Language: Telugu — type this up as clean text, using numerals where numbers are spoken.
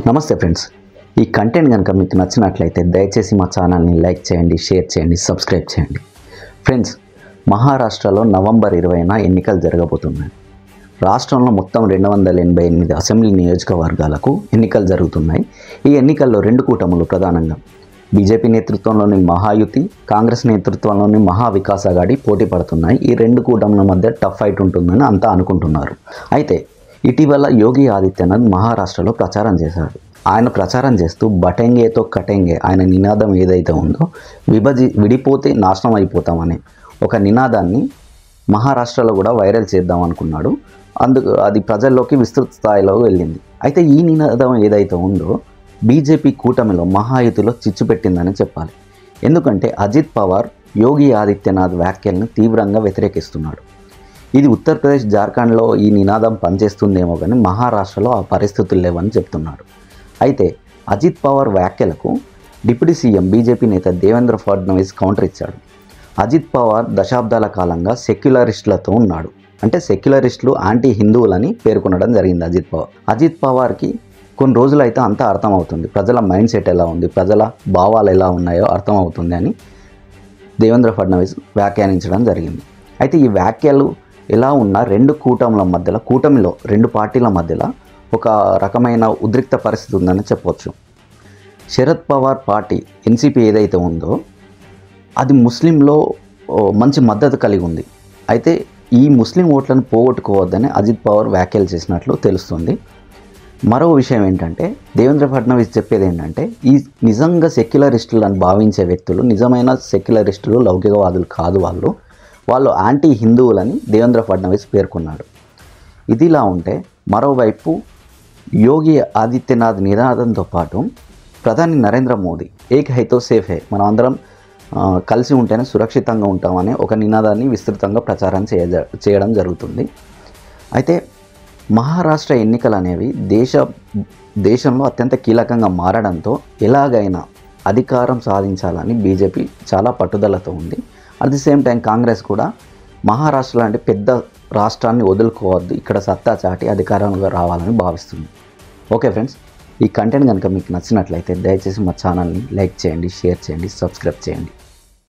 నమస్తే ఫ్రెండ్స్, ఈ కంటెంట్ కనుక మీకు నచ్చినట్లయితే దయచేసి మా ఛానల్ని లైక్ చేయండి, షేర్ చేయండి, సబ్స్క్రైబ్ చేయండి. ఫ్రెండ్స్, మహారాష్ట్రలో నవంబర్ 20న ఎన్నికలు జరగబోతున్నాయి. రాష్ట్రంలో మొత్తం 288 అసెంబ్లీ నియోజకవర్గాలకు ఎన్నికలు జరుగుతున్నాయి. ఈ ఎన్నికల్లో రెండు కూటములు ప్రధానంగా బీజేపీ నేతృత్వంలోని మహాయుతి, కాంగ్రెస్ నేతృత్వంలోని మహావికాస్ అఘాడీ పోటీ పడుతున్నాయి. ఈ రెండు కూటముల మధ్య టఫ్ ఫైట్ ఉంటుందని అంతా అనుకుంటున్నారు. అయితే ఇటీవల యోగి ఆదిత్యనాథ్ మహారాష్ట్రలో ప్రచారం చేశాడు. ఆయన ప్రచారం చేస్తూ బటెంగేతో కటెంగే ఆయన నినాదం ఏదైతే ఉందో విడిపోతే నాశనం అయిపోతామనే ఒక నినాదాన్ని మహారాష్ట్రలో కూడా వైరల్ చేద్దాం అనుకున్నాడు. అది ప్రజల్లోకి విస్తృత స్థాయిలో వెళ్ళింది. అయితే ఈ నినాదం ఏదైతే ఉందో బీజేపీ కూటమిలో మహాయుతిలో చిచ్చు పెట్టిందని చెప్పాలి. ఎందుకంటే అజిత్ పవార్ యోగి ఆదిత్యనాథ్ వ్యాఖ్యలను తీవ్రంగా వ్యతిరేకిస్తున్నాడు. ఇది ఉత్తరప్రదేశ్, జార్ఖండ్లో ఈ నినాదం పనిచేస్తుందేమో కానీ మహారాష్ట్రలో ఆ పరిస్థితులు లేవని చెప్తున్నాడు. అయితే అజిత్ పవార్ వ్యాఖ్యలకు డిప్యూటీ సీఎం బీజేపీ నేత దేవేంద్ర ఫడ్నవీస్ కౌంటర్ ఇచ్చాడు. అజిత్ పవార్ దశాబ్దాల కాలంగా సెక్యులరిస్టులతో ఉన్నాడు. అంటే సెక్యులరిస్టులు యాంటీ హిందువులని పేర్కొనడం జరిగింది అజిత్ పవార్కి కొన్ని రోజులైతే అంతా అర్థమవుతుంది, ప్రజల మైండ్ సెట్ ఎలా ఉంది, ప్రజల భావాలు ఎలా ఉన్నాయో అర్థమవుతుంది అని దేవేంద్ర ఫడ్నవీస్ వ్యాఖ్యానించడం జరిగింది. అయితే ఈ వ్యాఖ్యలు ఎలా ఉన్నా కూటమిలో రెండు పార్టీల మధ్యలో ఒక రకమైన ఉద్రిక్త పరిస్థితి ఉందని చెప్పవచ్చు. శరద్ పవార్ పార్టీ ఎన్సీపీ ఏదైతే ఉందో అది ముస్లింలో మంచి మద్దతు కలిగి ఉంది. అయితే ఈ ముస్లిం ఓట్లను పోగొట్టుకోవద్దని అజిత్ పవార్ వ్యాఖ్యలు చేసినట్లు తెలుస్తుంది. మరో విషయం ఏంటంటే దేవేంద్ర ఫడ్నవీస్ చెప్పేది ఏంటంటే ఈ నిజంగా సెక్యులరిస్టులను భావించే వ్యక్తులు నిజమైన సెక్యులరిస్టులు, లౌకికవాదులు కాదు, వాళ్ళు యాంటీ హిందువులని దేవేంద్ర ఫడ్నవీస్ పేర్కొన్నాడు. ఇదిలా ఉంటే మరోవైపు యోగి ఆదిత్యనాథ్ నినాదంతో పాటు ప్రధాని నరేంద్ర మోదీ ఏక్ హై తో సేఫ్ హై, మనం అందరం కలిసి ఉంటేనే సురక్షితంగా ఉంటామనే ఒక నినాదాన్ని విస్తృతంగా ప్రచారం చేయడం జరుగుతుంది. అయితే మహారాష్ట్ర ఎన్నికలు అనేవి దేశంలో అత్యంత కీలకంగా మారడంతో ఎలాగైనా అధికారం సాధించాలని బీజేపీ చాలా పట్టుదలతో ఉంది. At the same time Congress కూడా మహారాష్ట్ర లాంటి పెద్ద రాష్ట్రాన్ని వదులుకోవద్దు, ఇక్కడ సత్తా చాటి అధికారంలో రావాలని భావిస్తుంది. ఓకే ఫ్రెండ్స్, ఈ కంటెంట్ కనుక మీకు నచ్చినట్లయితే దయచేసి మా ఛానల్ని లైక్ చేయండి, షేర్ చేయండి, సబ్స్క్రైబ్ చేయండి.